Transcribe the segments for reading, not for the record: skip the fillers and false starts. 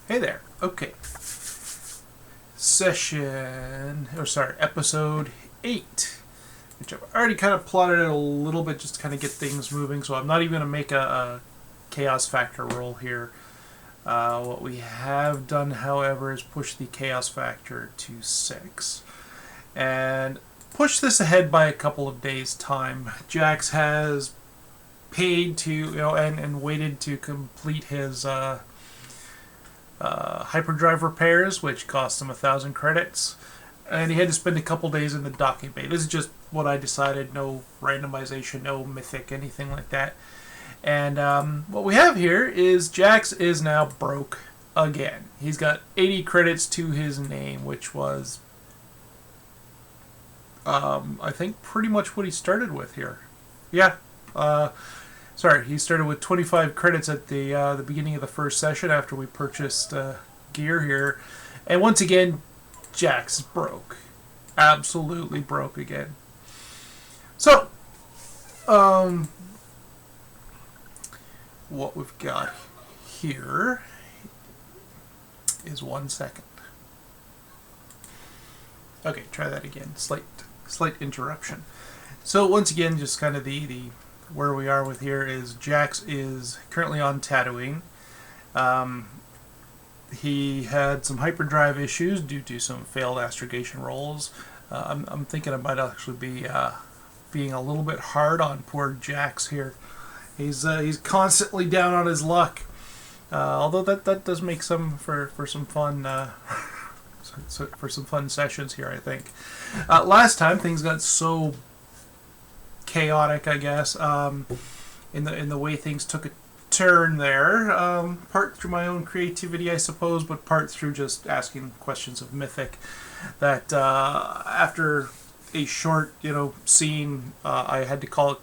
Hey there. Okay. Episode 8, which I've already kind of plotted it a little bit just to kind of get things moving, so I'm not even going to make a chaos factor roll here. What we have done, however, is push the chaos factor to 6. And push this ahead by a couple of days' time. Jax has paid to, and waited to complete his hyperdrive repairs, which cost him 1,000 credits, and he had to spend a couple days in the docking bay. This is just what I decided. No randomization, no mythic, anything like that. And what we have here is Jax is now broke again. He's got 80 credits to his name, which was, I think, pretty much what he started with here. Yeah. He started with 25 credits at the beginning of the first session after we purchased gear here. And once again, Jax is broke. Absolutely broke again. So, what we've got here is 1 second. Okay, try that again. Slight interruption. So once again, just kind of the where we are with here is Jax is currently on Tatooine. He had some hyperdrive issues due to some failed astrogation rolls. I'm thinking I might actually be being a little bit hard on poor Jax here. He's constantly down on his luck. Although that does make some for some fun for some fun sessions here, I think. Last time things got so chaotic, I guess, in the way things took a turn there. Part through my own creativity, I suppose, but part through just asking questions of Mythic. That after a short, scene, I had to call it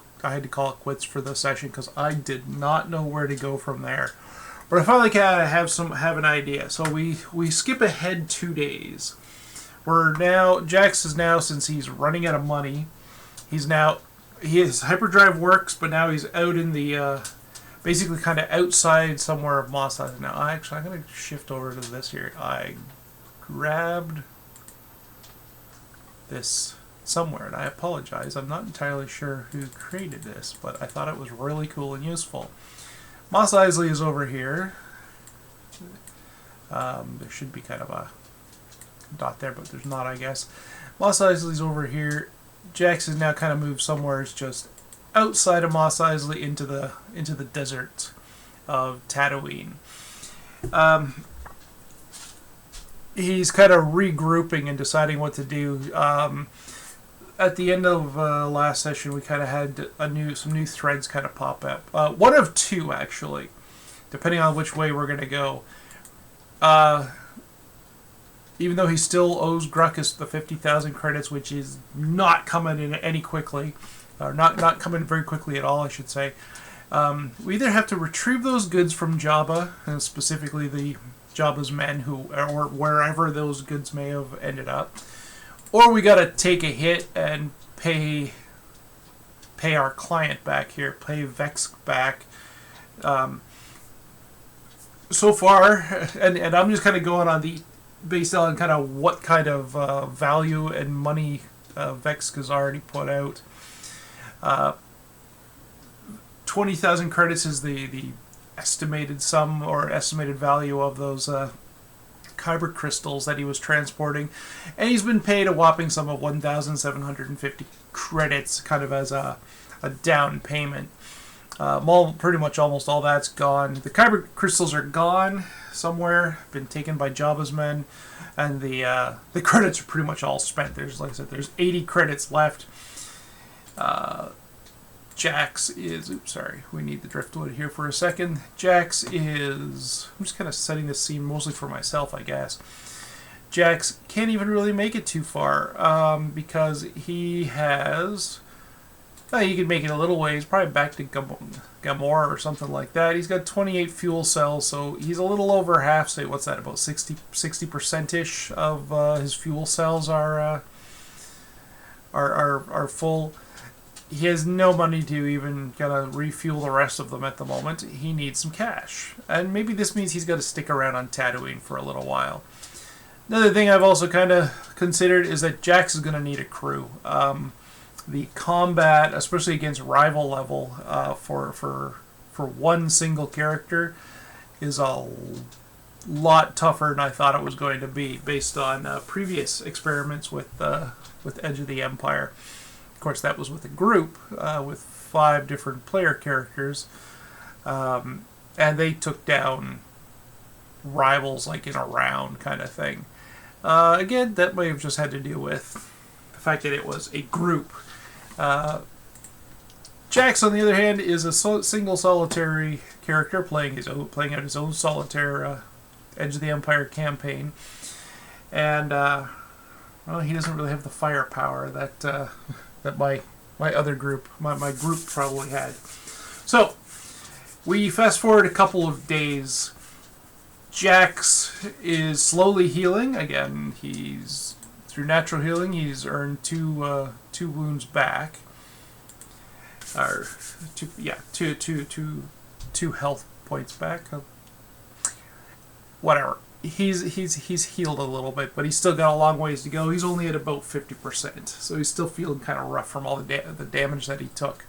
quits for the session because I did not know where to go from there. But I finally kind of have an idea. So we skip ahead 2 days. Jax is now, since he's running out of money, his hyperdrive works, but now he's out in the basically kind of outside somewhere of Mos Eisley. Now, I'm going to shift over to this here. I grabbed this somewhere, and I apologize. I'm not entirely sure who created this, but I thought it was really cool and useful. Mos Eisley is over here. There should be kind of a dot there, but there's not, I guess. Mos Eisley's over here. Jax has now kind of moved somewhere. It's just outside of Mos Eisley into the desert of Tatooine. He's kind of regrouping and deciding what to do. At the end of last session, we kind of had some new threads kind of pop up. One of two, actually, depending on which way we're going to go. Even though he still owes Gruckus the 50,000 credits, which is not coming in any quickly, or not coming very quickly at all, I should say. We either have to retrieve those goods from Jabba, and specifically the Jabba's men, or wherever those goods may have ended up, or we got to take a hit and pay our client back here, pay Vex back. So far, and I'm just kind of going on based on kind of what kind of value and money Vex has already put out. 20,000 credits is the estimated sum or estimated value of those kyber crystals that he was transporting, and he's been paid a whopping sum of 1,750 credits, kind of as a down payment. Pretty much almost all that's gone. The kyber crystals are gone somewhere, been taken by Jabba's men, and the credits are pretty much all spent. Like I said, there's 80 credits left. Jax is... Oops, sorry. We need the driftwood here for a second. Jax is... I'm just kind of setting this scene mostly for myself, I guess. Jax can't even really make it too far because he has... he could make it a little ways, probably back to Gamora or something like that. He's got 28 fuel cells, so he's a little over half. Say, what's that? About 60%-ish of his fuel cells are full. he has no money to even kind of refuel the rest of them at the moment. He needs some cash. And maybe this means he's got to stick around on Tatooine for a little while. Another thing I've also kind of considered is that Jax is going to need a crew. The combat, especially against rival level, for one single character, is a lot tougher than I thought it was going to be, based on previous experiments with Edge of the Empire. Of course, that was with a group with 5 different player characters, and they took down rivals like in a round kind of thing. Again, that may have just had to do with the fact that it was a group. Jax, on the other hand, is a single solitary character playing out his own solitaire Edge of the Empire campaign, and well, he doesn't really have the firepower that that my other group, my group probably had. So we fast forward a couple of days. Jax is slowly healing again. He's through natural healing. He's earned two wounds back, or two health points back. Whatever. He's healed a little bit, but he's still got a long ways to go. He's only at about 50%, so he's still feeling kind of rough from all the damage that he took.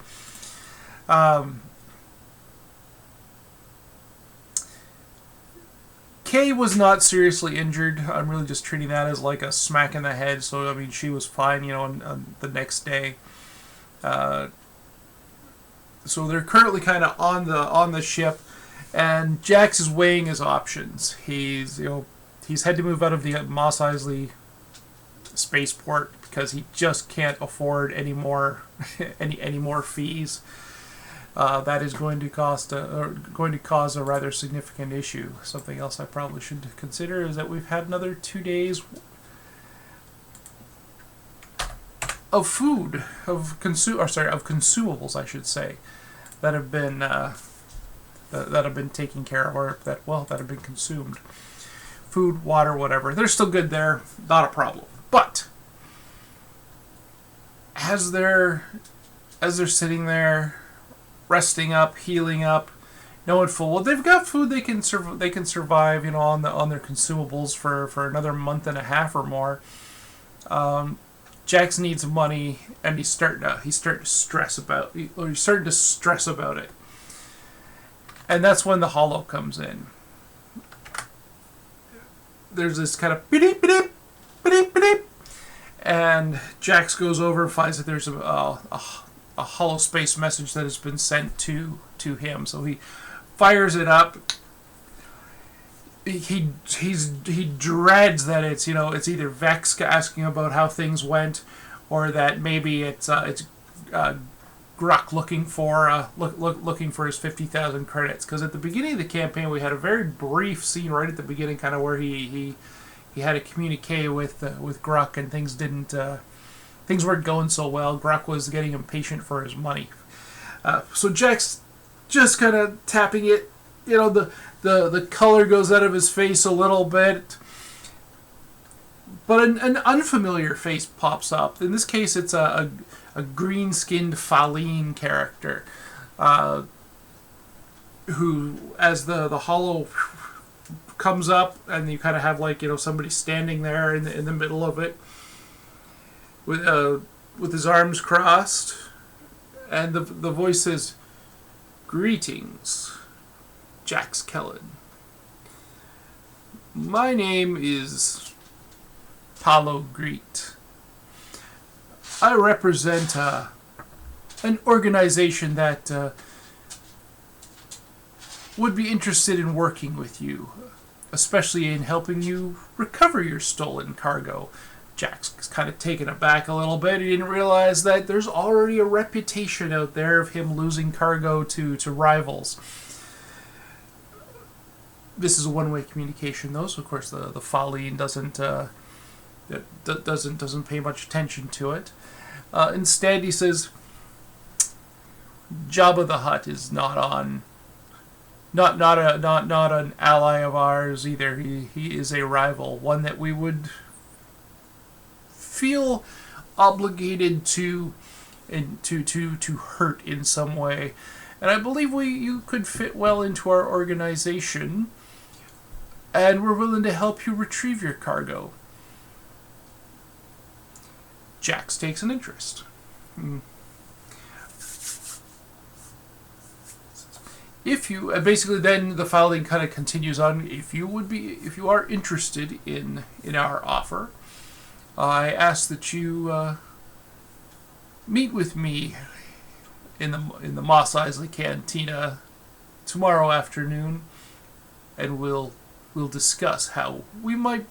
Kay was not seriously injured. I'm really just treating that as like a smack in the head. So I mean, she was fine, on the next day. So they're currently kind of on the ship, and Jax is weighing his options. He's had to move out of the Mos Eisley spaceport because he just can't afford any more any more fees. That is going to cause a rather significant issue. Something else I probably should consider is that we've had another 2 days of food, of consumables, I should say, that have been taken care of, or that have been consumed. Food, water, whatever. They're still good there, not a problem. But as they're sitting there, resting up, healing up, knowing full well they've got food, they can survive, on their consumables for another month and a half or more. Jax needs money, and he's starting to stress about it. And that's when the holo comes in. There's this kind of beep beep beep beep, and Jax goes over and finds that there's a holo space message that has been sent to him. So he fires it up. He dreads that it's either Vex asking about how things went, or that maybe it's Gruck looking for his 50,000 credits. Because at the beginning of the campaign, we had a very brief scene right at the beginning, kind of where he had a communique with Gruck, and things weren't going so well. Gruck was getting impatient for his money. So Jax just kind of tapping it. The color goes out of his face a little bit. But an unfamiliar face pops up. In this case, it's a green-skinned Faline character. Who, as the holo comes up, and you kind of have somebody standing there in the middle of it, with his arms crossed, and the voice says, "Greetings, Jax Kellen. My name is Paulo Greet. I represent an organization that would be interested in working with you, especially in helping you recover your stolen cargo." Jax is kind of taken aback a little bit. He didn't realize that there's already a reputation out there of him losing cargo to rivals. This is a one-way communication, though, so of course the Faline doesn't pay much attention to it. Instead, he says, "Jabba the Hutt is not an ally of ours either. He is a rival, one that we would feel obligated to to hurt in some way. And I believe you could fit well into our organization, and we're willing to help you retrieve your cargo. Jax takes an interest. If you basically, then the filing kind of continues on. If you are interested in our offer, I ask that you meet with me in the Mos Eisley Cantina tomorrow afternoon, and we'll discuss how we might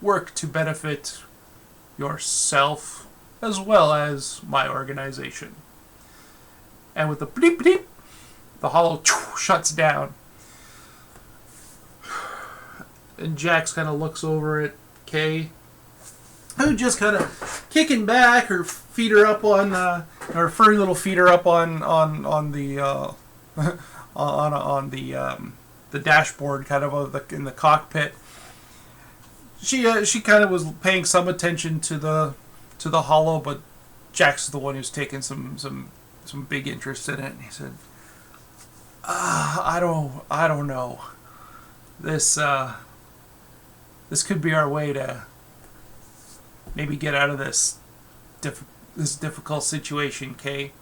work to benefit yourself as well as my organization. And with the bleep bleep, the hollow shuts down. And Jax kind of looks over at Kay, who just kind of kicking back, her feet are up on, her furry little feet are up on the on the dashboard, kind of in the cockpit. She kind of was paying some attention to the hollow, but Jax is the one who's taken some big interest in it. And he said, I don't know. This could be our way to maybe get out of this difficult situation, Kay.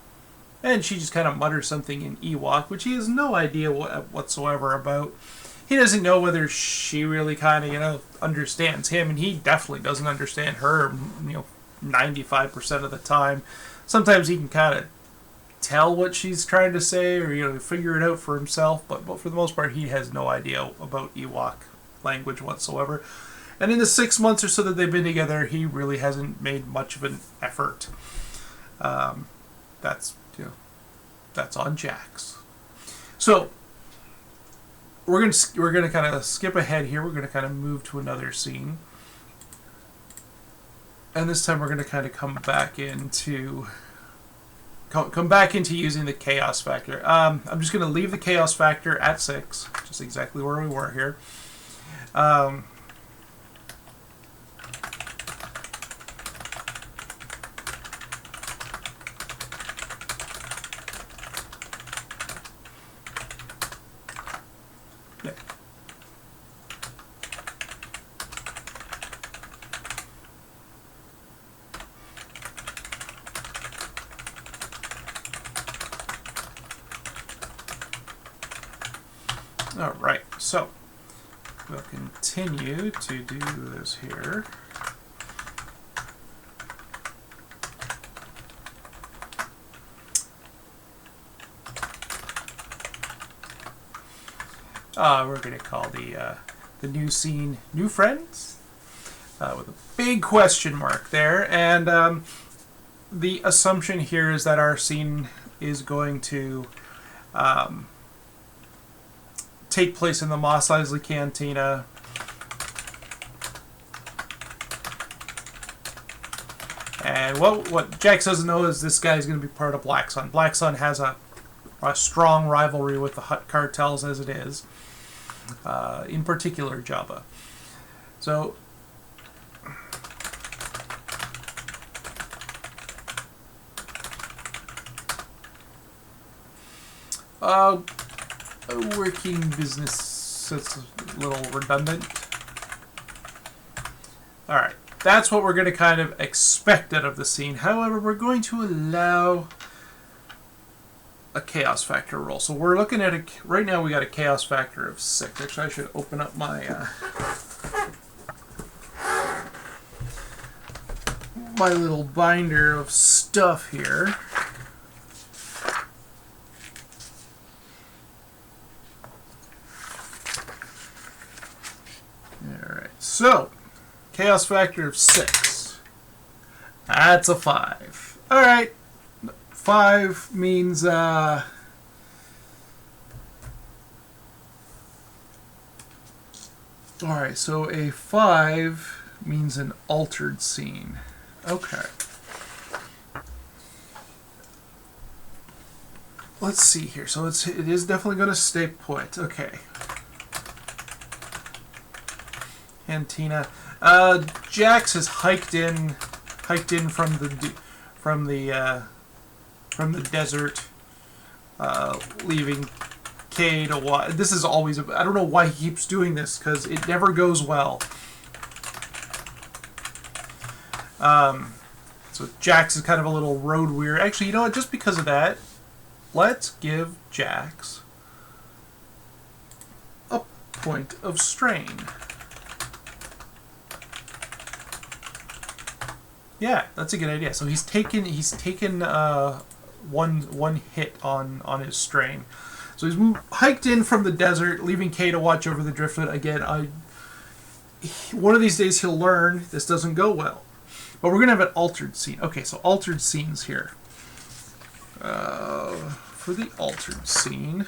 And she just kind of mutters something in Ewok, which he has no idea whatsoever about. He doesn't know whether she really kind of, understands him, and he definitely doesn't understand her, 95% of the time. Sometimes he can kind of tell what she's trying to say, or figure it out for himself, but for the most part he has no idea about Ewok language whatsoever. And in the 6 months or so that they've been together, he really hasn't made much of an effort. That's on Jax. So we're gonna kind of skip ahead here. We're gonna kind of move to another scene, and this time we're gonna kind of come back into using the chaos factor. I'm just going to leave the chaos factor at 6, just exactly where we were here. Yeah. Alright, so we'll continue to do this here. We're going to call the new scene New Friends, with a big question mark there. And the assumption here is that our scene is going to take place in the Mos Eisley Cantina. And what Jax doesn't know is this guy's going to be part of Black Sun. Black Sun has a strong rivalry with the Hutt cartels as it is. In particular, Jabba. So a working business, that's a little redundant. Alright, that's what we're going to kind of expect out of the scene. However, we're going to allow a chaos factor roll. So we're looking at right now we got a chaos factor of 6. Actually, I should open up my my little binder of stuff here. Alright, so chaos factor of 6. That's a 5. Alright. 5 means alright, so a 5 means an altered scene. Okay. Let's see here. So it is definitely going to stay put. Okay. Cantina. Jax has hiked in from the from the desert, leaving K to Y. This is always, I don't know why he keeps doing this, because it never goes well. So Jax is kind of a little road weary. Actually, you know what? Just because of that, let's give Jax a point of strain. Yeah, that's a good idea. So he's taken one hit on his strain. So he's hiked in from the desert, leaving K to watch over the driftwood. Again, one of these days he'll learn this doesn't go well. But we're going to have an altered scene. Okay, so altered scenes here. For the altered scene...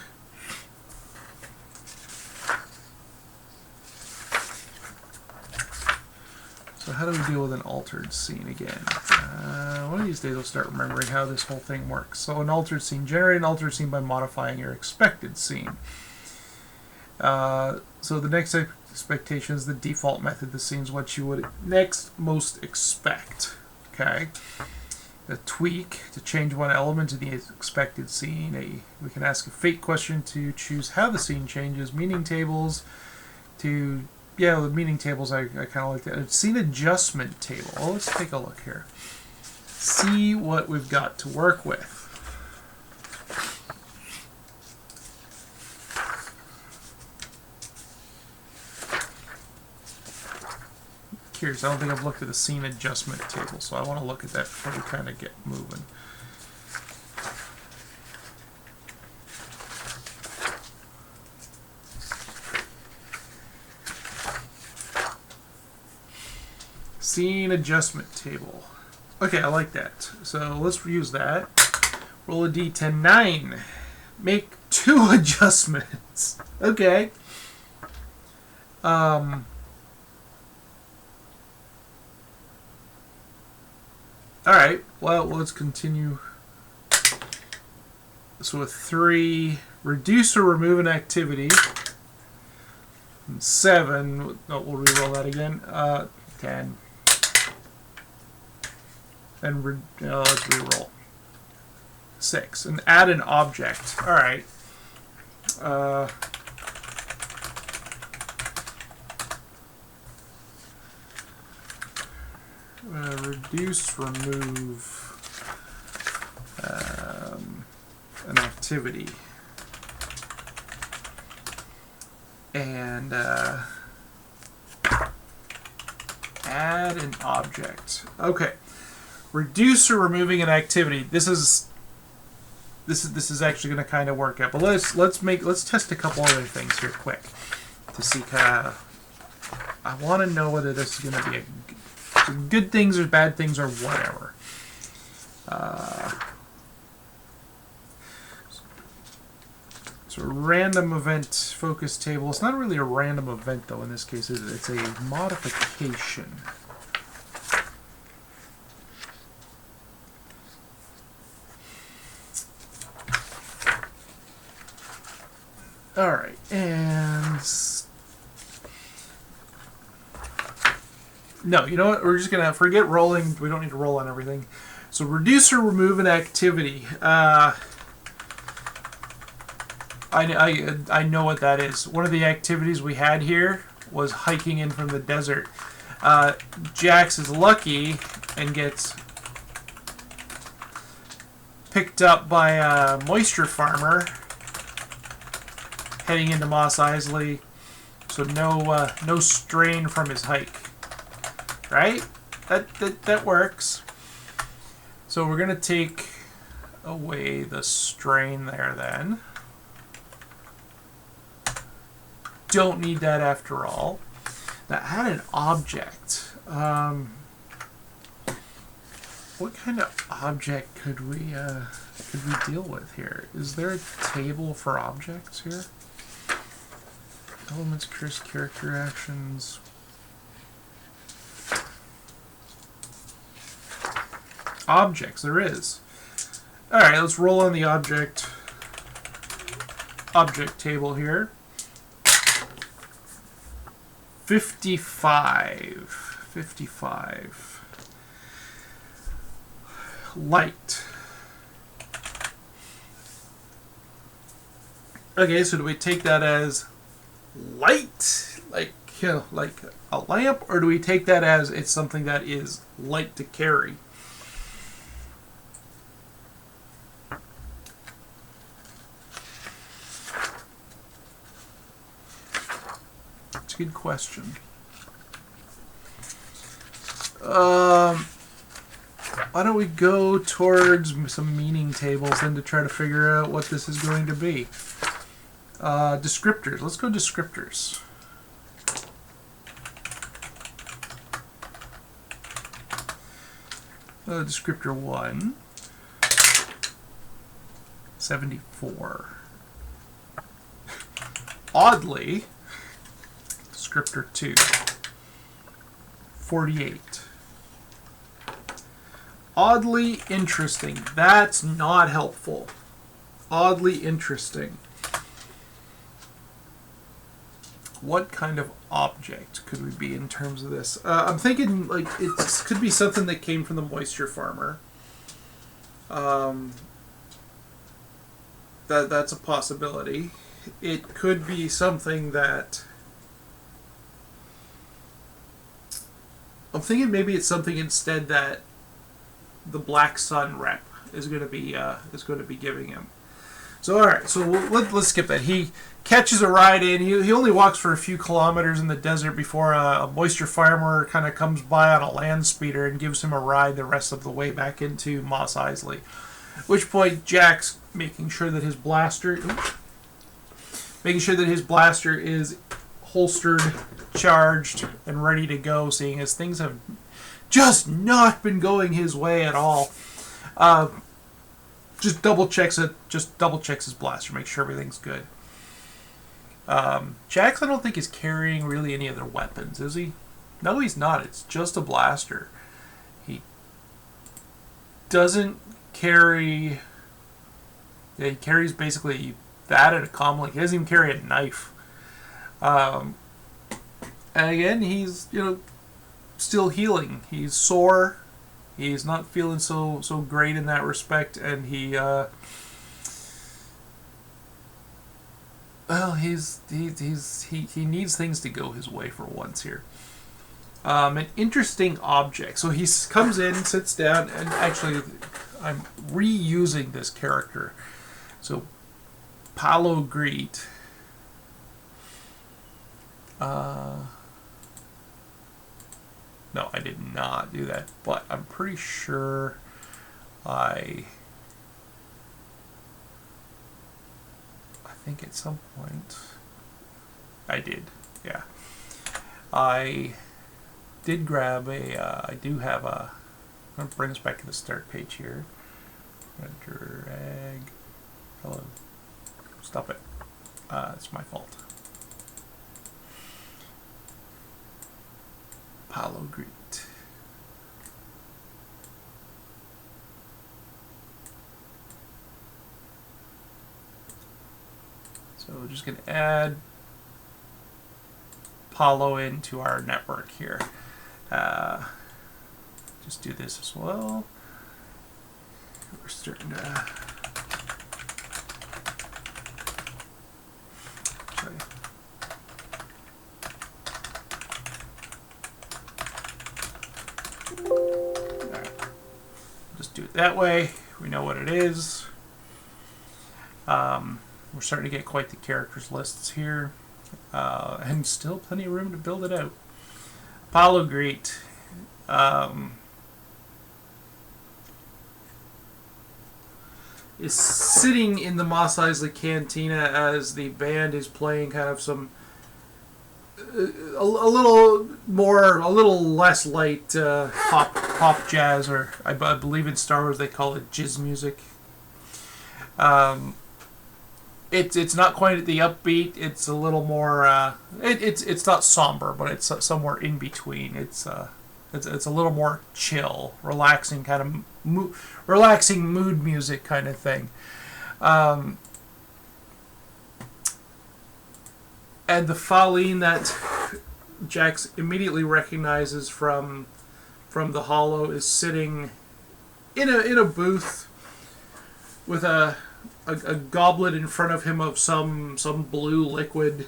So how do we deal with an altered scene again? One of these days I'll start remembering how this whole thing works. So an altered scene. Generate an altered scene by modifying your expected scene. So the next expectation is the default method. The scene is what you would next most expect. Okay. A tweak to change one element of the expected scene. We can ask a fate question to choose how the scene changes. Meaning tables to... Yeah, the meaning tables, I kind of like that. A scene adjustment table. Well, let's take a look here. See what we've got to work with. Curious, I don't think I've looked at the scene adjustment table, so I want to look at that before we kind of get moving. Scene adjustment table. Okay, I like that. So let's use that. Roll a d10. 9. Make 2 adjustments. Okay. Alright, well, let's continue. So with 3, reduce or remove an activity. And 7, oh, we'll re-roll that again. 10. And let's re-roll. 6. And add an object. Alright. Reduce, remove an activity. And add an object. Okay. Reduce or removing an activity. This is actually going to kind of work out. But let's test a couple other things here quick to see kind of. I want to know whether this is going to be good things or bad things or whatever. So a random event focus table. It's not really a random event though in this case, is it? It's a modification. Alright, and... No, you know what? We're just going to forget rolling. We don't need to roll on everything. So reduce or remove an activity. I know what that is. One of the activities we had here was hiking in from the desert. Jax is lucky and gets picked up by a moisture farmer heading into Mos Eisley, so no strain from his hike. Right? That works. So we're gonna take away the strain there then. Don't need that after all. Now add an object. What kind of object could we deal with here? Is there a table for objects here? Elements, curse, character actions. Objects, there is. Alright, let's roll on the object table here. 55. Light. Okay, so do we take that as light, like like a lamp, or do we take that as it's something that is light to carry? It's a good question. Why don't we go towards some meaning tables then to try to figure out what this is going to be? Descriptors. Let's go descriptors. Descriptor 1. 74. Oddly, descriptor 2. 48. Oddly interesting. That's not helpful. Oddly interesting. What kind of object could we be in terms of this? I'm thinking like it could be something that came from the moisture farmer. That's a possibility. It could be something that I'm thinking maybe it's something instead that the Black Sun rep is going to be giving him. So all right, so let's skip that. He catches a ride in. He only walks for a few kilometers in the desert before a moisture farmer kind of comes by on a land speeder and gives him a ride the rest of the way back into Mos Eisley. At which point Jack's making sure that his blaster is holstered, charged, and ready to go, seeing as things have just not been going his way at all. Just double checks his blaster, make sure everything's good. Jax, I don't think is carrying really any other weapons, is he? No, he's not. It's just a blaster. He doesn't carry. Yeah, he carries basically that and a comlink. He doesn't even carry a knife. And again, he's still healing. He's sore. He's not feeling so great in that respect, and he needs things to go his way for once here. An interesting object. So he comes in, sits down, and actually, I'm reusing this character. So Palo Greet. No, I did not do that, but I'm pretty sure I think at some point I did, yeah. I did grab I do have I'm going to bring us back to the start page here. I'm going to drag, hello, stop it, it's my fault. Palo Greet. So we're just going to add Palo into our network here. Just do this as well. We're starting to... Just do it that way. We know what it is. We're starting to get quite the characters lists here. And still plenty of room to build it out. Palo Greet. Is sitting in the Mos Eisley Cantina as the band is playing kind of some a little less light pop jazz, or I believe in Star Wars they call it jizz music. It's not quite at the upbeat. It's a little more. It's not somber, but it's somewhere in between. It's a little more chill, relaxing kind of relaxing mood music kind of thing. And the Faline that Jax immediately recognizes from the Hollow is sitting in a booth with a a goblet in front of him of some blue liquid,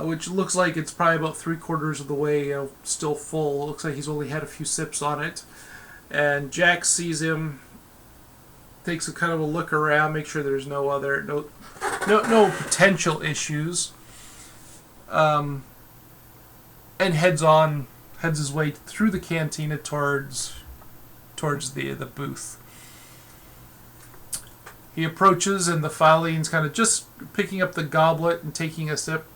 which looks like it's probably about 3/4 of the way still full. It looks like he's only had a few sips on it. And Jack sees him, takes a kind of a look around, make sure there's no potential issues, and heads his way through the cantina towards the booth. He approaches, and the Filene's kind of just picking up the goblet and taking a sip.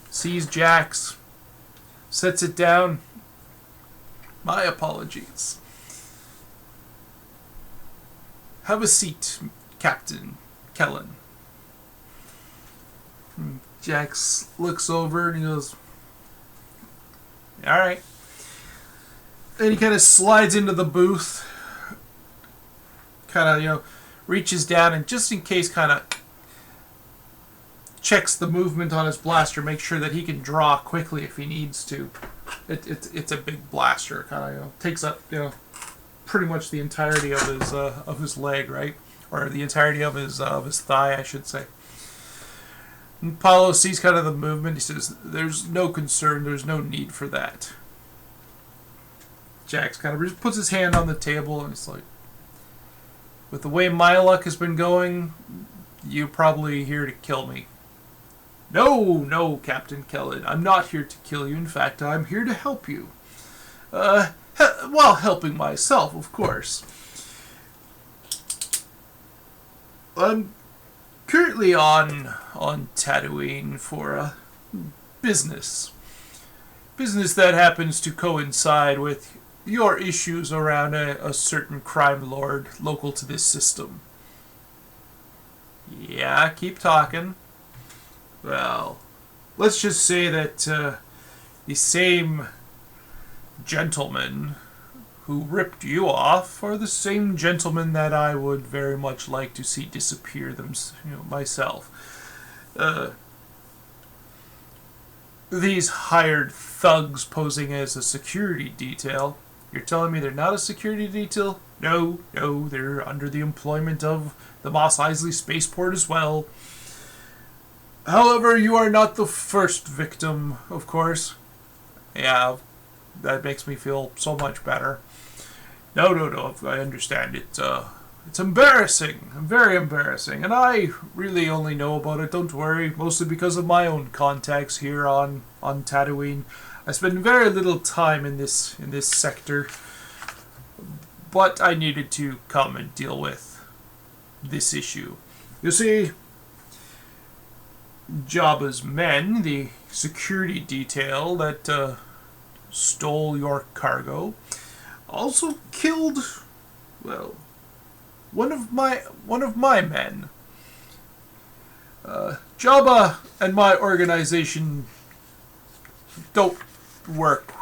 Sees Jax, sets it down. My apologies. Have a seat, Captain Kellen. Jax looks over and he goes, all right. And he kind of slides into the booth, kind of, reaches down and just in case kind of checks the movement on his blaster, make sure that he can draw quickly if he needs to. It's a big blaster, kind of, takes up, pretty much the entirety of his leg, right? Or the entirety of his thigh, I should say. And Paulo sees kind of the movement. He says, there's no concern, there's no need for that. Jax kind of just puts his hand on the table and it's like, with the way my luck has been going, you're probably here to kill me. No, Captain Kellen, I'm not here to kill you. In fact, I'm here to help you. While helping myself, of course. I'm currently on Tatooine for a business that happens to coincide with your issues around a certain crime lord local to this system. Yeah, keep talking. Well, let's just say that the same gentleman who ripped you off are the same gentlemen that I would very much like to see disappear myself. These hired thugs posing as a security detail. You're telling me they're not a security detail? No, they're under the employment of the Mos Eisley Spaceport as well. However, you are not the first victim, of course. Yeah, that makes me feel so much better. No, I understand it. It's embarrassing, very embarrassing, and I really only know about it, don't worry, mostly because of my own contacts here on Tatooine. I spend very little time in this sector, but I needed to come and deal with this issue. You see, Jabba's men, the security detail that stole your cargo, also killed, well, one of my men. Jabba and my organization don't work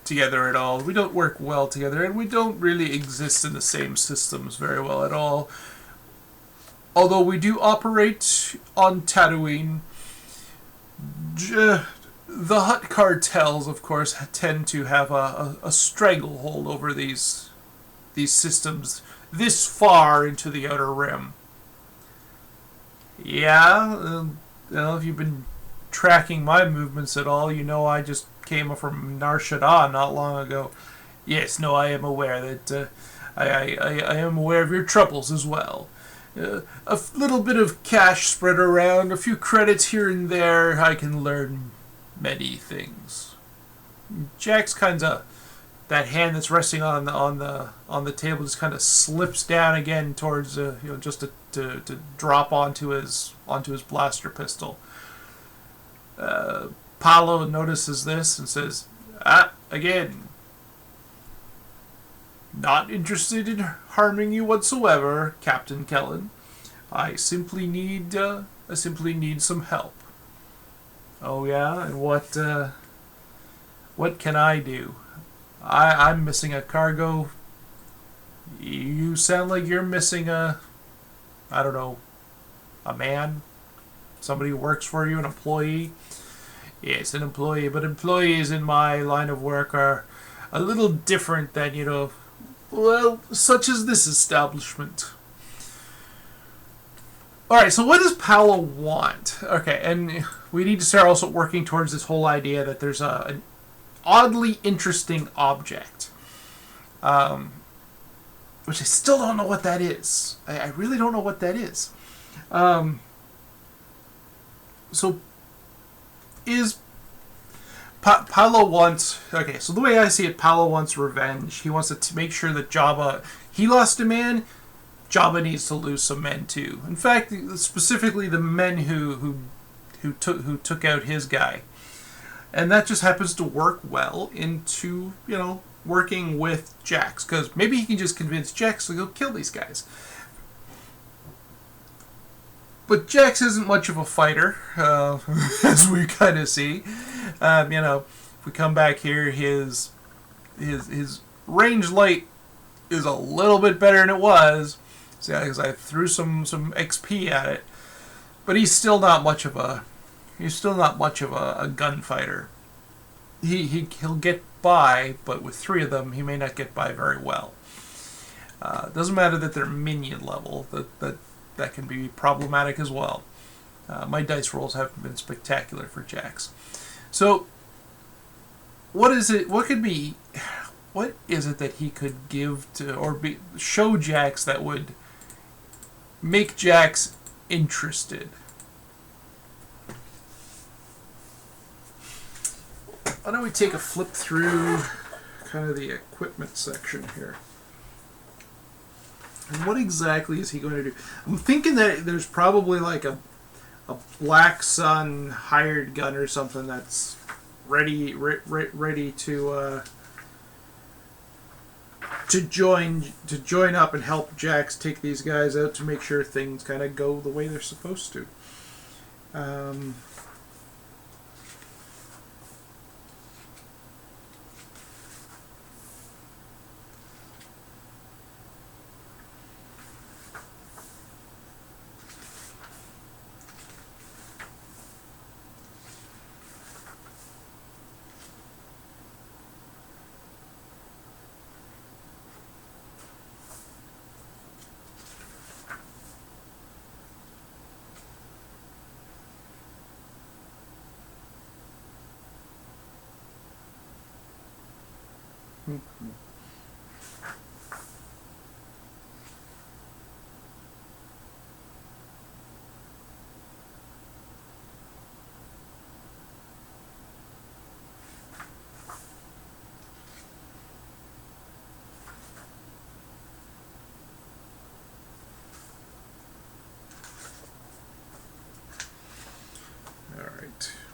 together at all. We don't work well together, and we don't really exist in the same systems very well at all. Although we do operate on Tatooine, the Hutt cartels, of course, tend to have a stranglehold over these systems this far into the Outer Rim. Yeah, if you've been tracking my movements at all, I just came from Nar Shaddaa not long ago. Yes, no, I am aware that I am aware of your troubles as well. A little bit of cash spread around, a few credits here and there, I can learn many things. Jack's kind of, that hand that's resting on the table just kind of slips down again towards just to drop onto his blaster pistol. Paulo notices this and says, again, not interested in harming you whatsoever, Captain Kellen. I simply need some help. Oh yeah, and what can I do? I'm missing a cargo. You sound like you're missing a man? Somebody who works for you, an employee? Yes, an employee, but employees in my line of work are a little different than, Well, such as this establishment. Alright, so what does Paolo want? Okay, and we need to start also working towards this whole idea that there's an oddly interesting object. Which I still don't know what that is. I really don't know what that is. So, is Paolo wants... Okay, so the way I see it, Paolo wants revenge. He wants to make sure that Jabba... He lost a man, Jabba needs to lose some men too. In fact, specifically the men who took out his guy. And that just happens to work well into, you know, working with Jax. Because maybe he can just convince Jax to go kill these guys. But Jax isn't much of a fighter, as we kind of see. You know, if we come back here, his range light is a little bit better than it was. So, because I threw some XP at it, but he's still not much of a gunfighter. He'll get by, but with 3 of them, he may not get by very well. Doesn't matter that they're minion level. That can be problematic as well. My dice rolls haven't been spectacular for Jax. So, what is it? What is it that he could give to, or show Jax that would make Jax interested? Why don't we take a flip through kind of the equipment section here? And what exactly is he going to do? I'm thinking that there's probably like a Black Sun hired gun or something that's ready to join up and help Jax take these guys out to make sure things kind of go the way they're supposed to.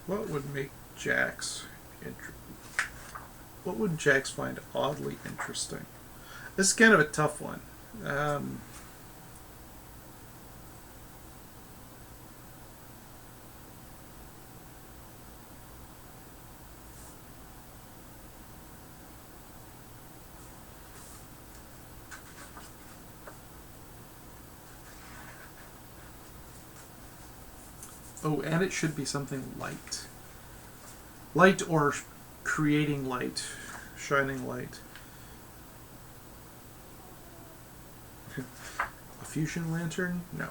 What would make Jax what would Jax find oddly interesting? This is kind of a tough one. Oh, and it should be something light. Light or creating light. Shining light. A fusion lantern? No.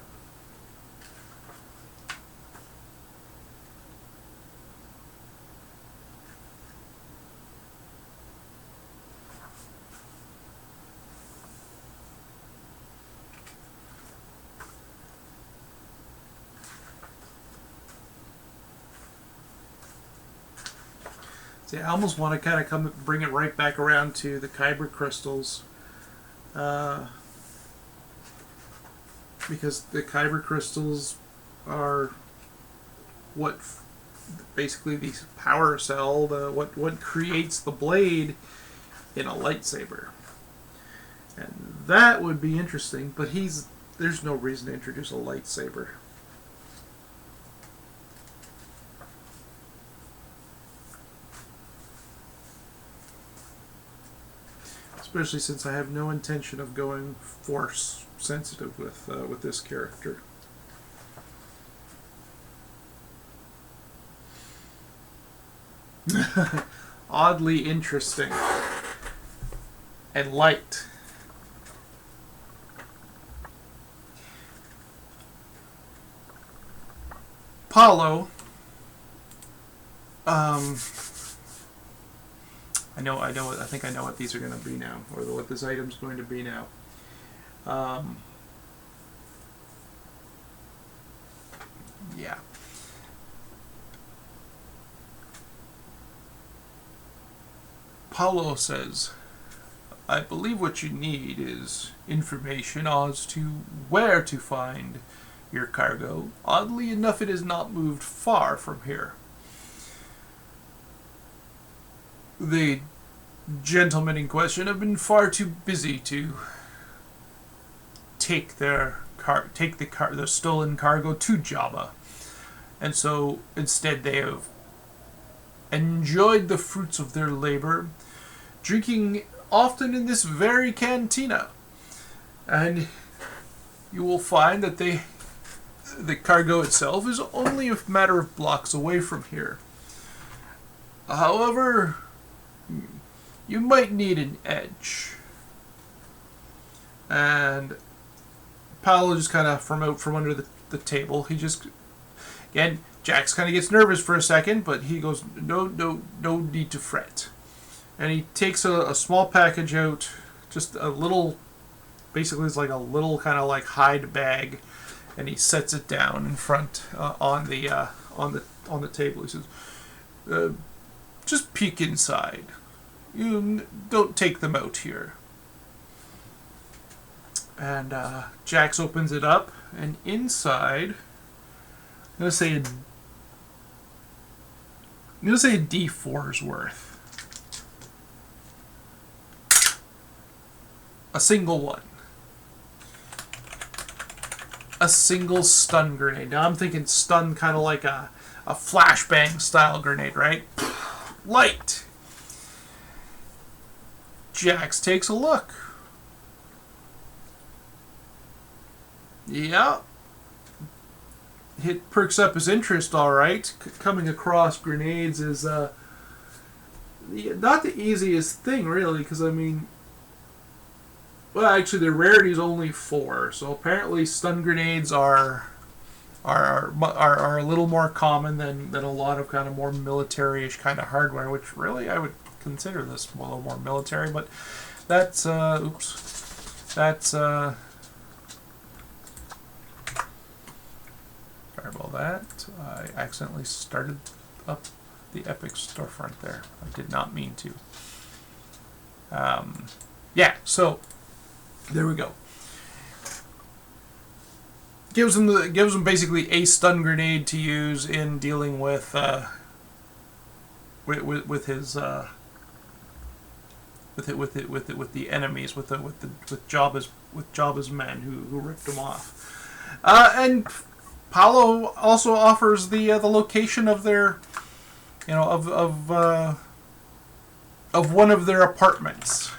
See, I almost want to kind of bring it right back around to the kyber crystals, because the kyber crystals are what basically the power cell, what creates the blade in a lightsaber, and that would be interesting. But there's no reason to introduce a lightsaber. Especially since I have no intention of going force sensitive with this character. Oddly interesting and light. Paulo, I think I know what these are going to be now, or what this item's going to be now. Yeah. Paulo says, I believe what you need is information as to where to find your cargo. Oddly enough, it is not moved far from here. The gentlemen in question have been far too busy to take the stolen cargo to Jabba, and so instead they have enjoyed the fruits of their labor, drinking often in this very cantina. And you will find that the cargo itself is only a matter of blocks away from here. However, you might need an edge. And Paolo just kind of from under the table, he just, again, Jax kind of gets nervous for a second, but he goes, no need to fret. And he takes a small package out, just a little, basically it's like a little kind of like hide bag, and he sets it down in front on the table. He says, just peek inside. You don't take them out here. And Jax opens it up, and inside, I'm gonna say a D4's worth. A single one. A single stun grenade. Now I'm thinking stun kind of like a flashbang style grenade, right? Light. Jax takes a look. Yeah. It perks up his interest, all right. Coming across grenades is not the easiest thing, really, because I mean, well, actually, the rarity is only 4, so apparently stun grenades are a little more common than a lot of kind of more military-ish kind of hardware, which really I would consider this a little more military, but that's sorry about that. I accidentally started up the Epic storefront there. I did not mean to. Yeah, so there we go. Gives him basically a stun grenade to use in dealing with his with the enemies, with Jabba's men who ripped him off. And Paulo also offers the location of their, of one of their apartments.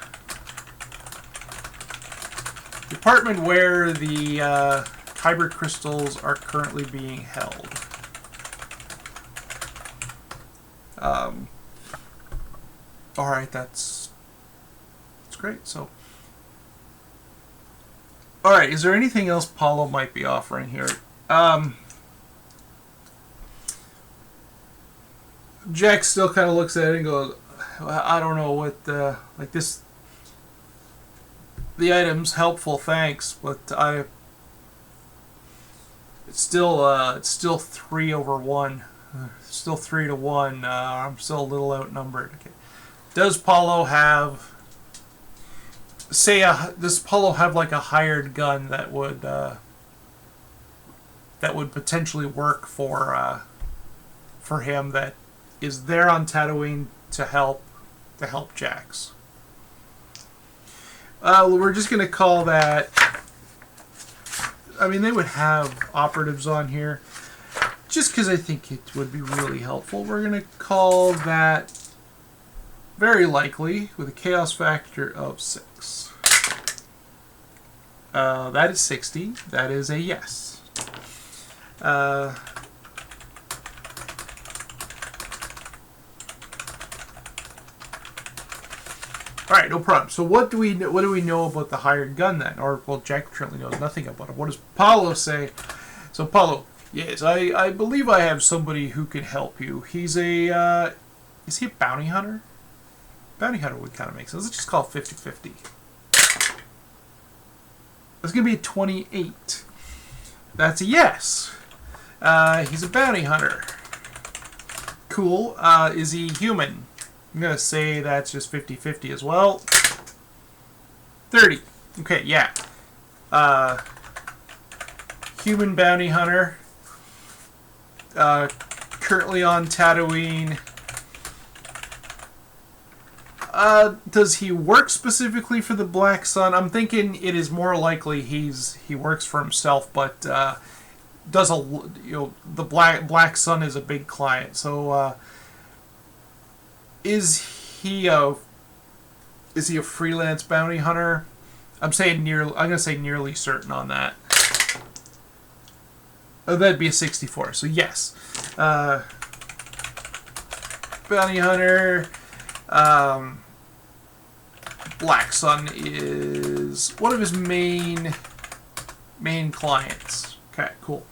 The apartment where the kyber crystals are currently being held. All right, that's great. So, all right, is there anything else Paulo might be offering here? Jack still kind of looks at it and goes, I don't know what like this. The item's helpful, thanks, but it's still 3 over 1, still 3 to 1. I'm still a little outnumbered. Okay. Does Paulo have like a hired gun that would potentially work for him, that is there on Tatooine to help Jax? We're just going to call that, I mean, they would have operatives on here, just because I think it would be really helpful. We're going to call that very likely, with a chaos factor of 6. That is 60. That is a yes. All right, no problem. So what do we know about the hired gun then? Or, well, Jack currently knows nothing about it. What does Paulo say? So Paulo, Yes, I believe I have somebody who can help you. He's a, is he a bounty hunter? Bounty hunter would kind of make sense. Let's just call it 50-50. That's going to be a 28. That's a yes. He's a bounty hunter. Cool. Is he human? I'm going to say that's just 50-50 as well. 30. Okay, yeah. Human bounty hunter. Currently on Tatooine. Does he work specifically for the Black Sun? I'm thinking it is more likely he works for himself, but does the Black Sun is a big client. So is he a freelance bounty hunter? I'm gonna say nearly certain on that. Oh, that'd be a 64. So yes, bounty hunter. Black Sun is one of his main clients. Okay, cool.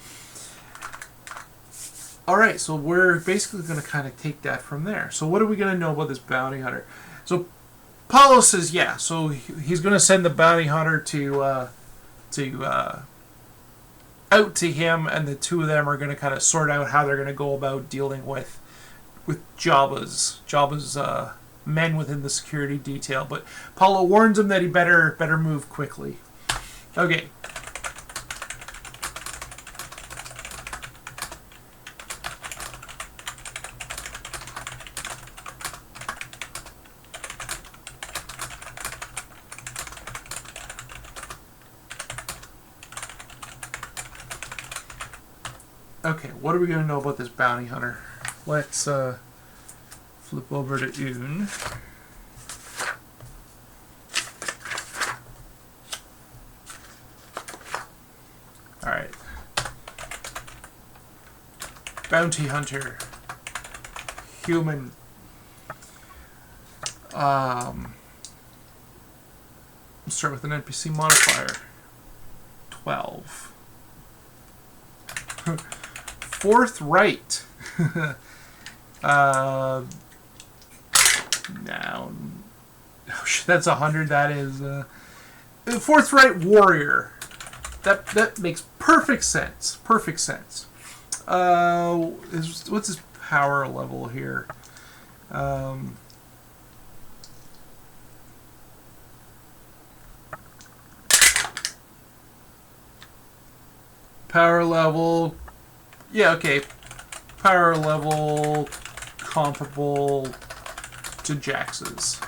Alright, so we're basically going to kind of take that from there. So what are we going to know about this bounty hunter? So Paulo says yeah, so he's going to send the bounty hunter to out to him, and the two of them are going to kind of sort out how they're going to go about dealing with Jabba's men within the security detail. But Paulo warns him that he better move quickly. Okay. Okay, what are we going to know about this bounty hunter? Let's flip over to Oon. Alright. Bounty hunter. Human. Let's start with an NPC modifier. 12. Forthright. Now, oh shit, that's 100. That is forthright warrior. That makes perfect sense. Perfect sense. What's his power level here? Power level. Yeah, okay. Power level comparable to Jax's.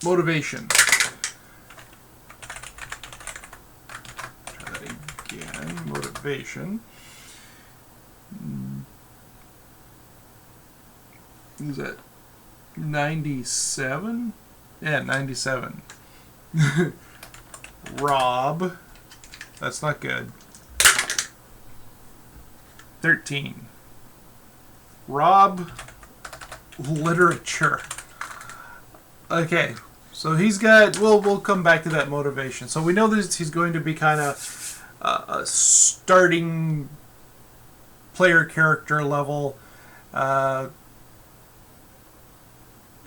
Motivation. Try that again. Motivation. Is that 97? Yeah, 97. Rob. That's not good. 13. Rob literature. Okay, so he's got. We'll come back to that motivation. So we know that he's going to be kind of a starting player character level.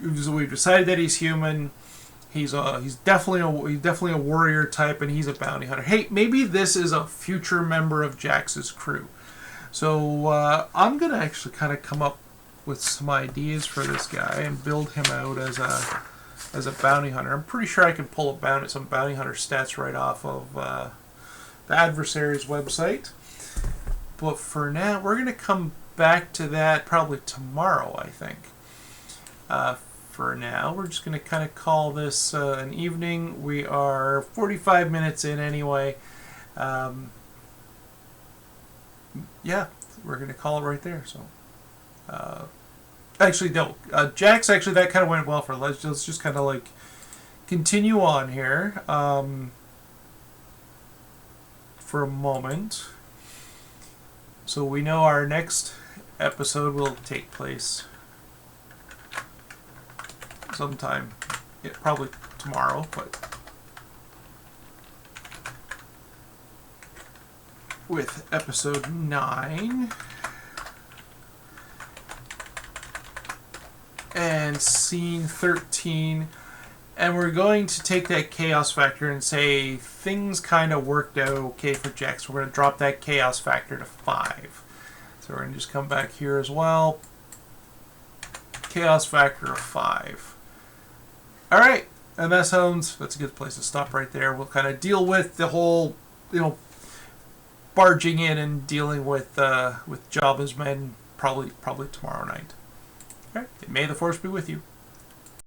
We've decided that he's human. He's definitely a warrior type, and he's a bounty hunter. Hey, maybe this is a future member of Jax's crew. So I'm gonna actually kind of come up with some ideas for this guy and build him out as a bounty hunter. I'm pretty sure I can pull some bounty hunter stats right off of the adversary's website. But for now, we're gonna come back to that probably tomorrow, I think. For now, we're just going to kind of call this an evening. We are 45 minutes in anyway. Yeah, we're going to call it right there. So, actually, no. Jax, actually, that kind of went well for us. Let's just kind of like continue on here for a moment. So we know our next episode will take place sometime, probably tomorrow, but with episode 9 and scene 13, and we're going to take that chaos factor and say things kind of worked out okay for Jax. We're going to drop that chaos factor to 5. So we're going to just come back here as well. Chaos factor of 5. Alright, and that's a good place to stop right there. We'll kind of deal with the whole, barging in and dealing with Jabba's men probably tomorrow night. Alright, may the Force be with you.